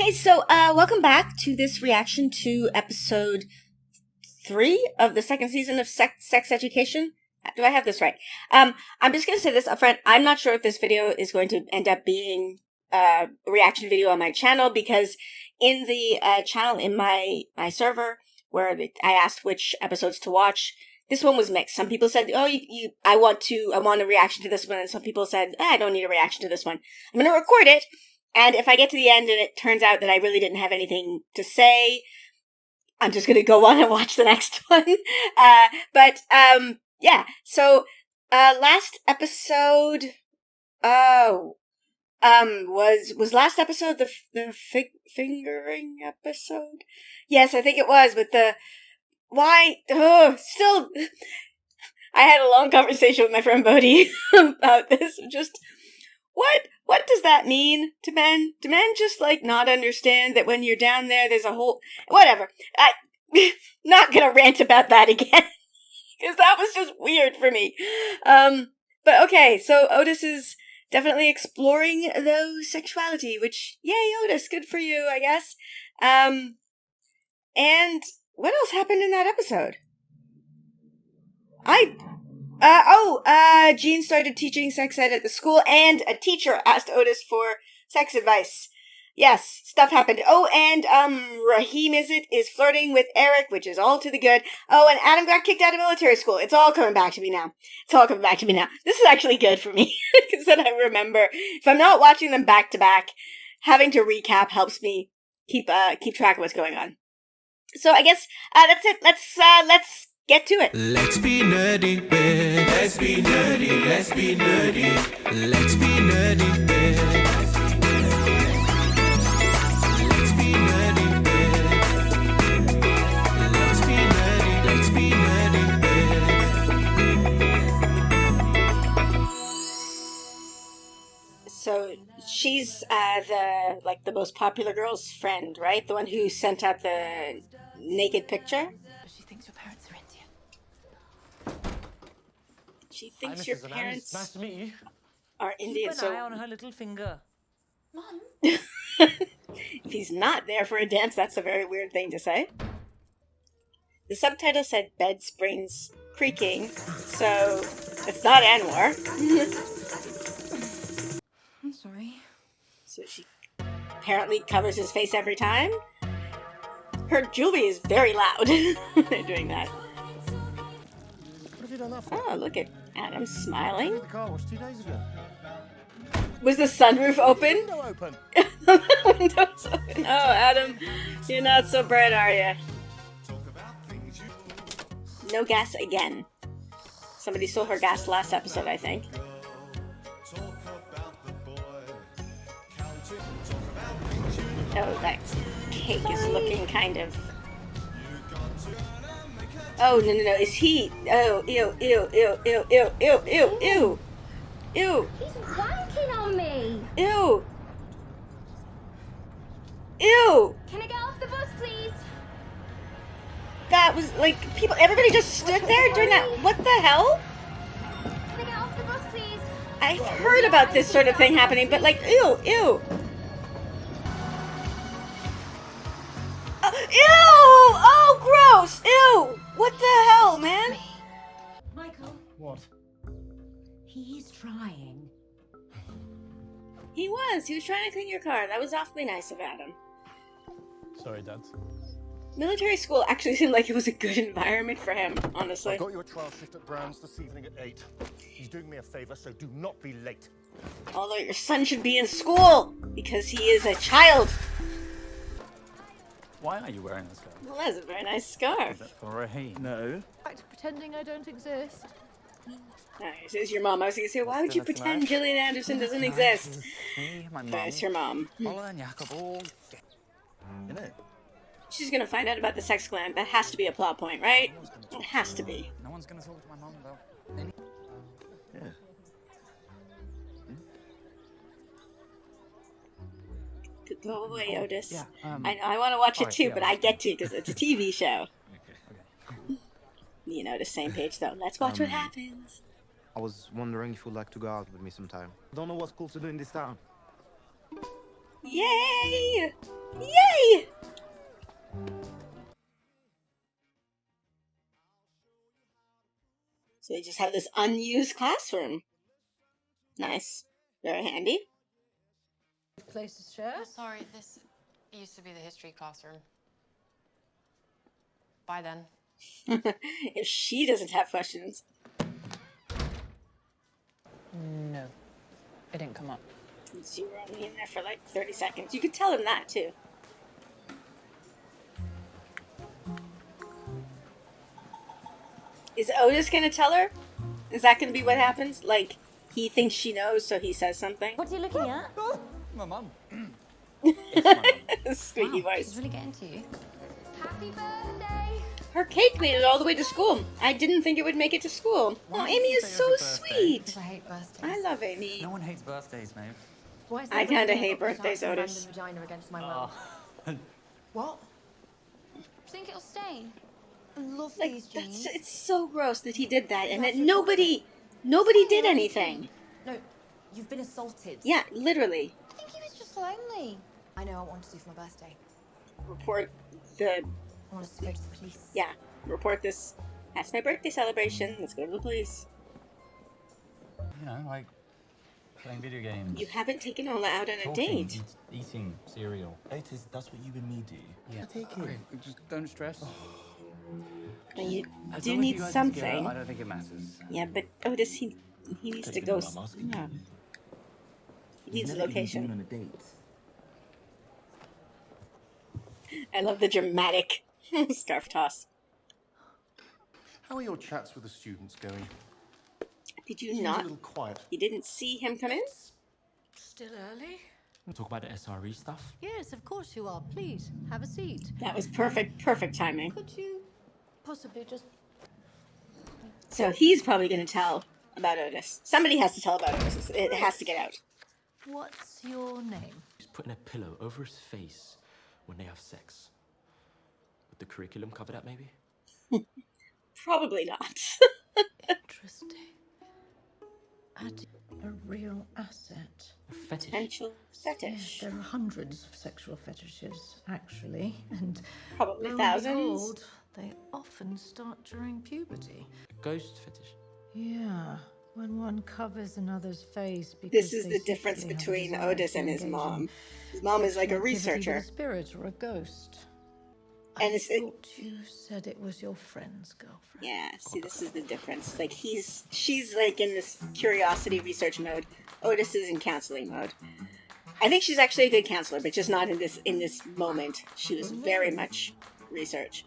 Okay, so welcome back to this reaction to episode 3 of the second season of Sex Education. Do I have this right? I'm just going to say this up front. I'm not sure if this video is going to end up being a reaction video on my channel, because in the channel in my server where I asked which episodes to watch, this one was mixed. Some people said, "Oh, I want a reaction to this one," and some people said, "I don't need a reaction to this one. I'm going to record it, and if I get to the end and it turns out that I really didn't have anything to say, I'm just going to go on and watch the next one." Yeah. So last episode, was last episode the fingering episode? Yes, I think it was, with the still. I had a long conversation with my friend Bodhi about this. Just what does that mean to men? Do men just not understand that when you're down there, there's a whole whatever? Not gonna rant about that again, because that was just weird for me. But okay, so Otis is definitely exploring though sexuality, which, yay, Otis, good for you, I guess. And what else happened in that episode? Jean started teaching sex ed at the school, and a teacher asked Otis for sex advice. Yes, stuff happened. Oh, and, Rahim is flirting with Eric, which is all to the good. Oh, and Adam got kicked out of military school. It's all coming back to me now. This is actually good for me, because then I remember, if I'm not watching them back to back, having to recap helps me keep track of what's going on. So I guess, that's it. Let's get to it. Let's be nerdy, bitch. Let's be nerdy, let's be nerdy. Let's be nerdy, bitch. Let's be nerdy, bitch. Let's be nerdy, bitch. So she's the most popular girl's friend, right? The one who sent out the naked picture. She thinks your parents are Indian. She thinks your parents nice to meet you. are Indian. Keep an eye on her little finger. Mom. If he's not there for a dance, that's a very weird thing to say. The subtitle said bed springs creaking, so it's not Anwar. I'm sorry. So she apparently covers his face every time. Her jewelry is very loud. They're doing that. What have you done that for? Oh, look at Adam smiling. The car wash 2 days ago. Was the sunroof open? Window open. Windows open. Oh, Adam, you're not so bright, are you? No gas again. Somebody stole her gas last episode, I think. Oh, that cake is looking kind of... Oh, no. Is he... Oh, ew. Ew. He's wanking on me. Ew. Can I get off the bus, please? That was everybody just stood there doing that. What the hell? Can I get off the bus, please? I've heard about this sort of thing happening, but ew. Ew! Oh, gross! Ew! What the hell, man? Michael, What? he's trying. He was trying to clean your car. That was awfully nice of Adam. Sorry, Dad. Military school actually seemed like it was a good environment for him, honestly. I've got you a trial shift at Brown's this evening at 8. He's doing me a favour, so do not be late. Although your son should be in school, because he is a child. Why are you wearing this scarf? Well, that's a very nice scarf. Is that for Rahim? No. Pretending I don't exist. Nice. It's your mom. I was going to say, why would you pretend Gillian Anderson doesn't exist? Me, my But mum, it's your mom. Paula and Jacob all... You know, She's going to find out about the sex gland. That has to be a plot point, right? It has to be. no one's going to talk to my mum about any... Yeah. Go away, Otis. Yeah, I know I want to watch it alright, too, yeah. but I get to because it's a TV show. Okay. Me and Otis, same page though. Let's watch what happens. I was wondering if you'd like to go out with me sometime. Don't know what's cool to do in this town. Yay! Yay! So they just have this unused classroom. Nice. Very handy. Place to share. Oh, sorry, this used to be the history classroom. Bye then. If she doesn't have questions. No, it didn't come up. You were only in there for like 30 seconds. You could tell him that too. Is Otis gonna tell her? Is that gonna be what happens? Like, he thinks she knows, so he says something? What are you looking at? My mum. Squeaky She's voice. really getting to you. Happy birthday! Her cake made it all the way to school. I didn't think it would make it to school. Oh, Amy is so sweet. I hate birthdays. I love Amy. No one hates birthdays, Maeve. Why is I there kinda really hate not birthdays, random Otis. vagina against my will? What? Think it'll stain? I love Like, these jeans. it's so gross that he did that and that nobody did anything. No, you've been assaulted. Yeah, literally. I think he was just lonely. I know, I wanted to do for my birthday. Report the, I wanted to go to the police. yeah, report this. That's my birthday celebration. Let's go to the police. You know, like playing video games. You haven't taken Ola out on a talking, date. eating cereal. Otis, that's what you and me do. Yeah. Take it. Okay, just don't stress. And you As do long as need you guys are something. together, I don't think it matters. Yeah, but Otis, he needs to Could've go. been what I'm asking. No. He You've needs a never even location. been on a date. I love the dramatic scarf toss. How are your chats with the students going? Did you Seems a not? little quiet. You didn't see him come in? Still early? Talk about the SRE stuff. Yes, of course you are. Please, have a seat. That was perfect timing. Could you possibly just... So he's probably going to tell about Otis. Somebody has to tell about Otis. It has to get out. What's your name? He's putting a pillow over his face when they have sex. Would the curriculum cover that, maybe? Probably not. Interesting. A real asset. A fetish. Potential fetish. There are hundreds of sexual fetishes, actually, and Probably lo and thousands. behold, they often start during puberty. Ghost fetish. Yeah, when one covers another's face because This is they the difference secretly have a between desire Otis to and his engage in mom. His mom is like a activity with researcher. a spirit or a ghost. And I it's- thought you said it was your friend's girlfriend. Yeah, see, this is the difference. Like, she's like in this curiosity research mode. Otis is in counseling mode. I think she's actually a good counselor, but just not in this moment. She was very much research.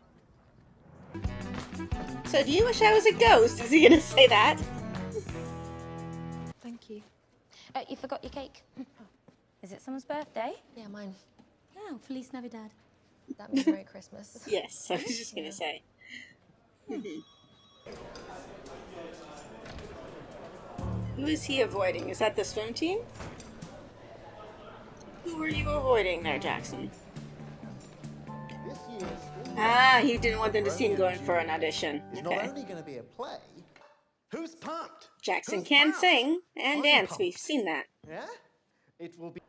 So, do you wish I was a ghost? Is he gonna say that? Thank you. You forgot your cake. Is it someone's birthday? Yeah, mine. Oh, Feliz Navidad. That means Merry Christmas. Yes, I was just gonna say. Who is he avoiding? Is that the swim team? Who were you avoiding there, Jackson? This year's spring Ah, he didn't want them to see him going for an audition. is not Okay. only going to be a play. Who's pumped? Jackson Who's can pumped? sing and I'm dance. pumped. We've seen that. Yeah? It will be.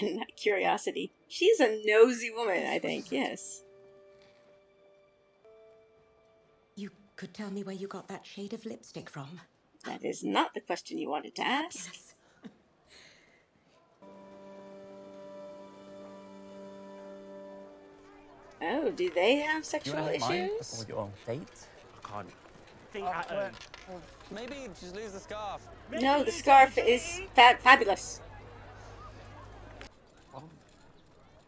And that curiosity. She's a nosy woman, I think. Yes. You could tell me where you got that shade of lipstick from? That is not the question you wanted to ask. Yes. Oh, do they have You sexual want to hit mine issues? before you're on date? I can't. Maybe just lose the scarf. No, the scarf is fabulous. Well,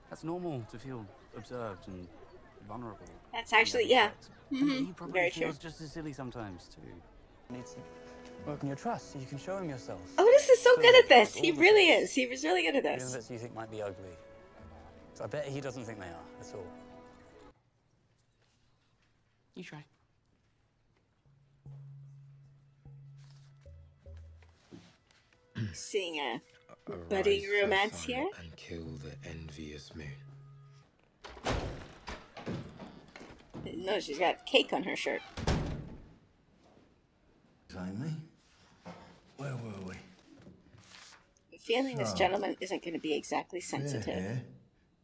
that's normal to feel observed and vulnerable. That's actually, yeah. And he probably Very true. feels just as silly sometimes too. You need to work on your trust so you can show him yourself. Otis is so good at this. He All the really things. is. He was really good at Even this. bits you think might be ugly. So I bet he doesn't think they are at all. You try. Seeing a budding romance here. And kill the envious moon. No, she's got cake on her shirt. Amy? Where were we? feeling this gentleman isn't going to be exactly sensitive. Fair hair,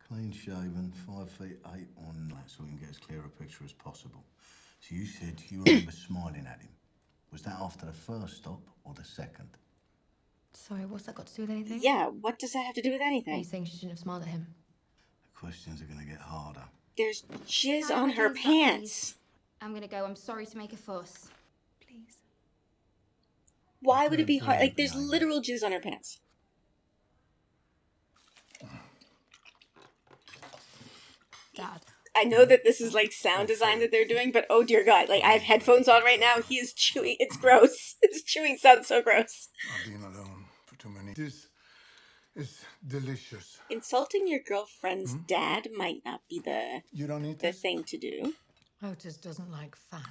clean shaven, 5'8" on that, so we can get as clear a picture as possible. So you said you remember smiling at him. Was that after the first stop or the second? Sorry, what's that got to do with anything? Yeah, what does that have to do with Are you anything? saying she shouldn't have smiled at him? The questions are gonna get harder. There's jizz Can I on her do that, pants. I'm gonna go. I'm sorry to make a fuss. Please. Why would it be hard? Like, there's Behind it. literal jizz on her pants. Dad. I know that this is like sound design that they're doing, but oh dear God, like I have headphones on right now. He is chewing. It's gross. His chewing sounds so gross. I've been alone for too many. This is delicious. Insulting your girlfriend's dad might not be the You don't need the this? thing to do. Otis doesn't like fat.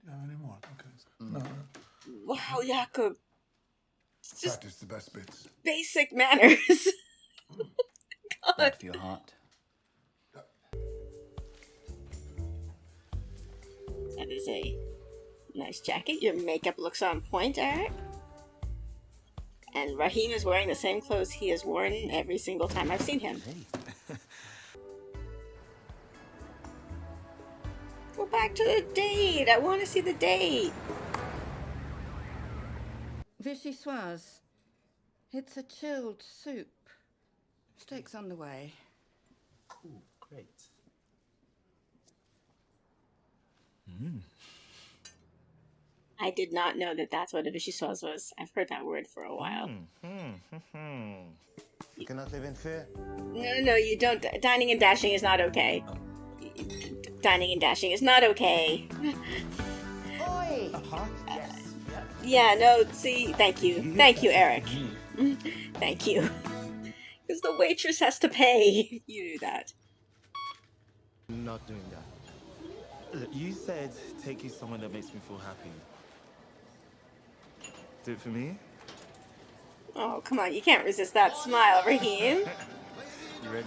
You have any more? Okay. No, Wow, Jakob. It's just that is the best bits. basic manners. Bad for your heart. That is a nice jacket. Your makeup looks on point, Eric. And Rahim is wearing the same clothes he has worn every single time I've seen him. Go back to the date. I want to see the date. Vichyssoise. It's a chilled soup. Steak's on the way. Cool, great. I did not know that that's what a vichyssoise was. I've heard that word for a while. You cannot live in fear. No, you don't. Dining and dashing is not okay. Dining and dashing is not okay. Oi! Yeah, no, see, thank you. Thank you, Eric. Thank you. Because the waitress has to pay if you do that. I'm not doing that. Look, you said take you somewhere that makes me feel happy. Do it for me? Oh, come on, you can't resist that smile, Rahim. You ready?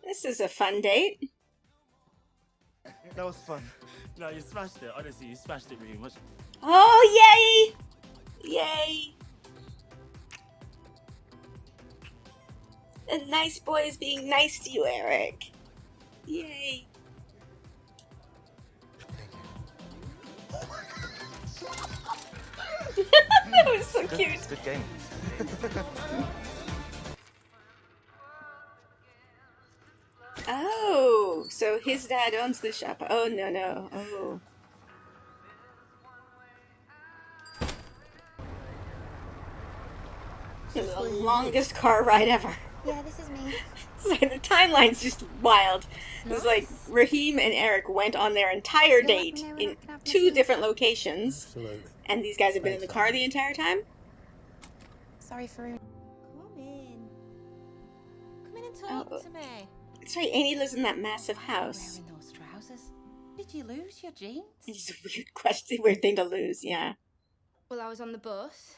This is a fun date. That was fun. No, you smashed it. Honestly, you smashed it really much. Oh, yay! Yay! A nice boy is being nice to you, Eric. Yay. That was so cute. Good game. Oh, so his dad owns the shop. Oh, no. Oh. The longest car ride ever. Yeah, this is me. Sorry, the timeline's just wild. It's like Rahim and Eric went on their entire date in 2 different locations. Absolutely. And these guys have been in the car the entire time? Sorry for ruining. Come in. Come in and talk to me. That's right, Annie lives in that massive house. Wearing those trousers. Did you lose your jeans? It's a weird question, weird thing to lose, yeah. Well, I was on the bus.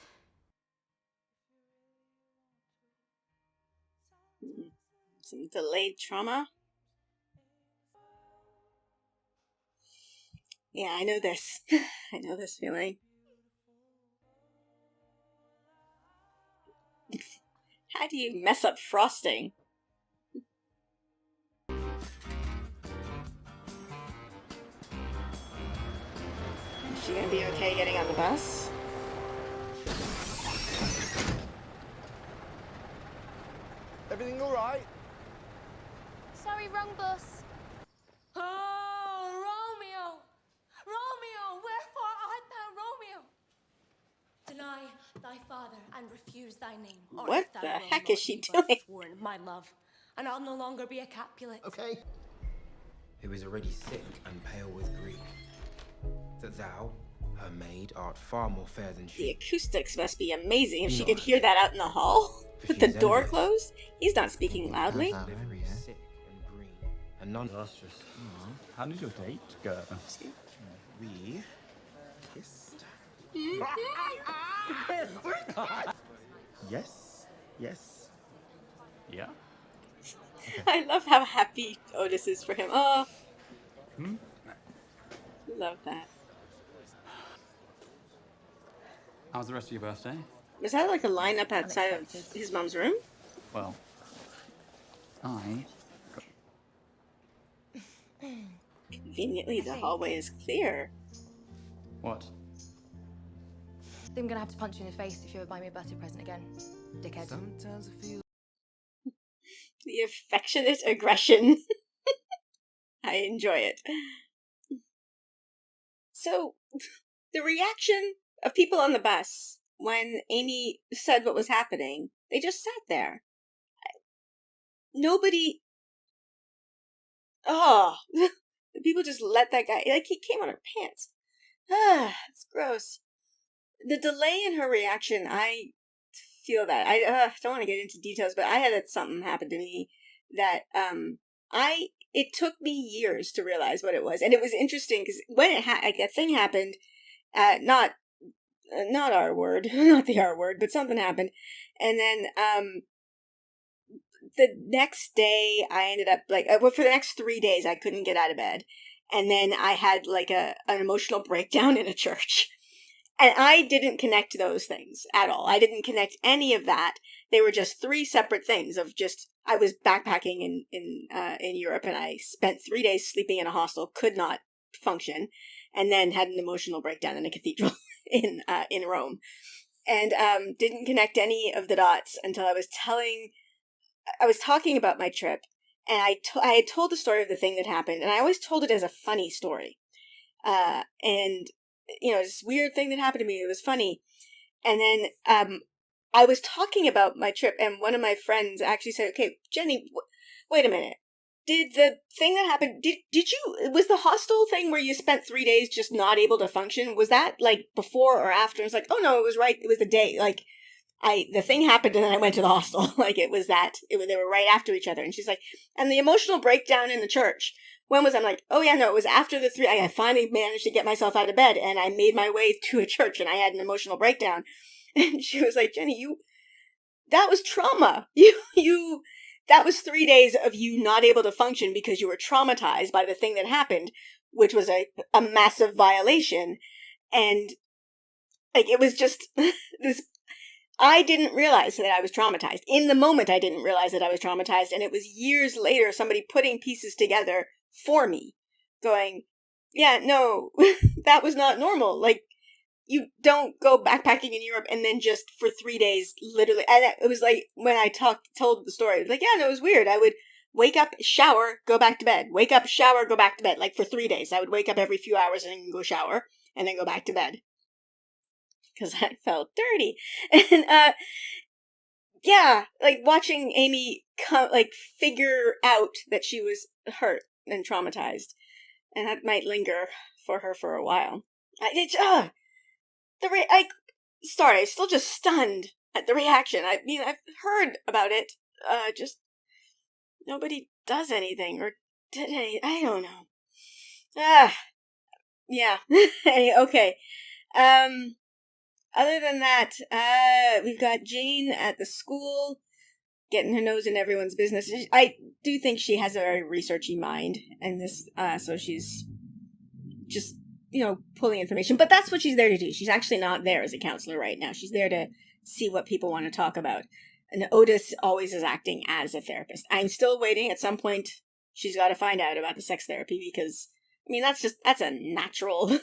Some delayed trauma. Yeah, I know this. I know this feeling. How do you mess up frosting? Is she gonna be okay getting on the bus? Everything all right? Sorry, wrong bus. Oh, Romeo! Romeo, wherefore art thou, Romeo? Deny thy father and refuse thy name. Or What if thou the will heck not, is she be but doing? Sworn, my love, and I'll no longer be a Capulet. Okay. Who is already sick and pale with grief. That thou, her maid, art far more fair than The she. acoustics must be amazing if she No. could hear that out in the hall. With the She's door envious. closed? He's not speaking loudly. Very sick and green, and none lustrous. How did your date go? We kissed. Yes. Yes. Yeah? I love how happy Otis is for him. Oh. Love that. How's the rest of your birthday? Was that like a lineup outside of his mom's room? Well, I... Conveniently, the hallway is clear. What? I think I'm gonna have to punch you in the face if you ever buy me a birthday present again, dickhead. Sometimes I feel... The affectionate aggression. I enjoy it. So, the reaction of people on the bus when Amy said what was happening, they just sat there. Nobody... Oh, the people just let that guy... Like, he came on her pants. Ah, it's gross. The delay in her reaction, I feel that. I don't want to get into details, but I had something happen to me that it took me years to realize what it was, and it was interesting because when like that thing happened, not our word, not the R word, but something happened, and then the next day I ended up like for the next 3 days I couldn't get out of bed, and then I had like an emotional breakdown in a church. And I didn't connect those things at all. I didn't connect any of that. They were just three separate things of just, I was backpacking in Europe and I spent 3 days sleeping in a hostel, could not function, and then had an emotional breakdown in a cathedral in Rome. And didn't connect any of the dots until I was talking about my trip, and I had told the story of the thing that happened, and I always told it as a funny story. And this weird thing that happened to me. It was funny. And then I was talking about my trip, and one of my friends actually said, okay, Jenny, wait a minute. Did the thing that happened, was the hostel thing where you spent 3 days just not able to function, was that like before or after? And it's like, oh no, it was the day. Like, the thing happened and then I went to the hostel. Like, they were right after each other. And she's like, and the emotional breakdown in the church, when was I'm like, oh yeah, no, it was after the 3, I finally managed to get myself out of bed and I made my way to a church and I had an emotional breakdown. And she was like, Jenny, that was trauma. That was 3 days of you not able to function because you were traumatized by the thing that happened, which was a massive violation. And like, it was just this, I didn't realize that I was traumatized. In the moment, I didn't realize that I was traumatized. And it was years later, somebody putting pieces together for me, going, yeah, no, that was not normal. Like, you don't go backpacking in Europe and then just for 3 days, literally. And it was like, when I told the story, it was like, yeah, no, it was weird. I would wake up, shower, go back to bed. Wake up, shower, go back to bed. Like, for 3 days. I would wake up every few hours and then go shower and then go back to bed. Because I felt dirty. And, yeah, like, watching Amy figure out that she was hurt and traumatized. And that might linger for her for a while. Sorry, I'm still just stunned at the reaction. I mean, I've heard about it, just nobody does anything or did anything. I don't know. Yeah. Okay. Other than that, we've got Jane at the school, getting her nose in everyone's business. I do think she has a very researchy mind, and this, so she's just, pulling information. But that's what she's there to do. She's actually not there as a counselor right now. She's there to see what people want to talk about. And Otis always is acting as a therapist. I'm still waiting. At some point, she's got to find out about the sex therapy because, I mean, that's a natural,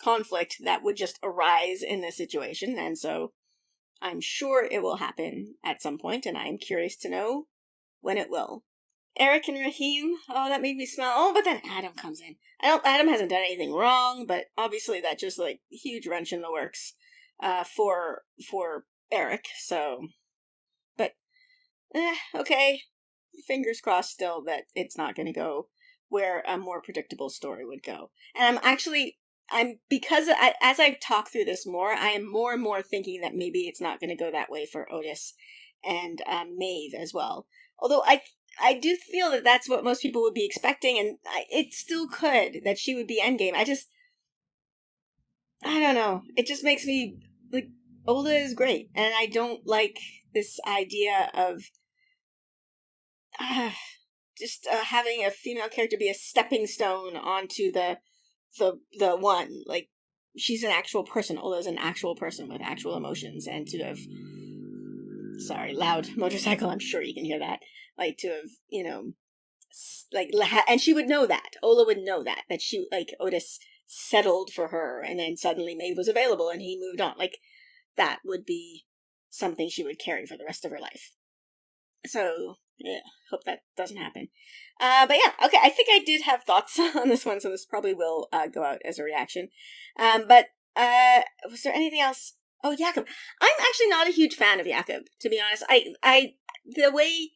conflict that would just arise in this situation. And so I'm sure it will happen at some point, and I'm curious to know when it will. Eric and Rahim, oh, that made me smile. Oh, but then Adam comes in. Adam hasn't done anything wrong, but obviously that just, huge wrench in the works for Eric, so. But, okay. Fingers crossed still that it's not going to go where a more predictable story would go. And as I talk through this more, I am more and more thinking that maybe it's not going to go that way for Otis and Maeve as well. Although I do feel that that's what most people would be expecting, and it still could, that she would be endgame. I don't know. It just makes me, Ola is great, and I don't like this idea of just having a female character be a stepping stone onto the one. she's an actual person. Ola's an actual person with actual emotions, and to have, sorry, loud motorcycle, I'm sure you can hear that, like, to have, you know, like, and she would know that. Ola would know that she, like, Otis settled for her, and then suddenly Maeve was available, and he moved on. Like, that would be something she would carry for the rest of her life. So, yeah, hope that doesn't happen. But yeah, okay, I think I did have thoughts on this one, so this probably will go out as a reaction. But was there anything else? Oh, Jakob. I'm actually not a huge fan of Jakob, to be honest. The way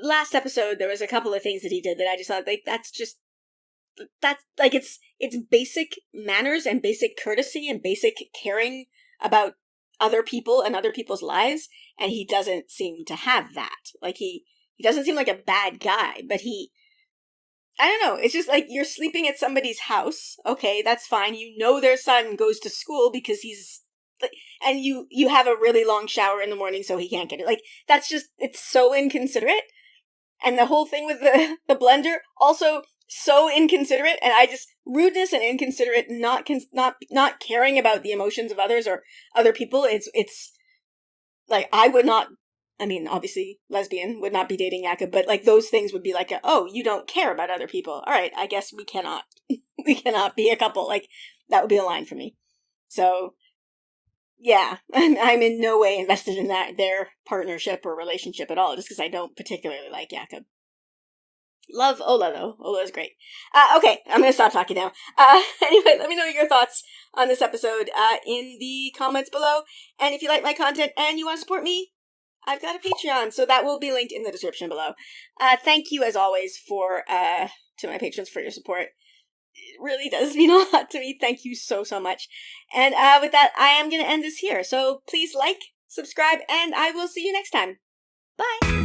last episode, there was a couple of things that he did that I just thought, like, that's like, it's basic manners and basic courtesy and basic caring about other people and other people's lives, and he doesn't seem to have that. Like, he doesn't seem like a bad guy, but I don't know, it's just like, you're sleeping at somebody's house, okay, that's fine, you know their son goes to school because he's, and you have a really long shower in the morning so he can't get it. Like, that's just, it's so inconsiderate. And the whole thing with the blender, also so inconsiderate, and rudeness and inconsiderate, not caring about the emotions of others or other people. It's like, I would not, I mean, obviously lesbian, would not be dating Jakob, but like, those things would be like, oh, you don't care about other people. All right, I guess we cannot be a couple. Like, that would be a line for me. So yeah, I'm in no way invested in their partnership or relationship at all, just because I don't particularly like Jakob. Love Ola, though. Ola is great. Okay, I'm going to stop talking now. Anyway, let me know your thoughts on this episode in the comments below. And if you like my content and you want to support me, I've got a Patreon, so that will be linked in the description below. Thank you, as always, to my patrons for your support. It really does mean a lot to me. Thank you so much. And with that, I am going to end this here. So please like, subscribe, and I will see you next time. Bye!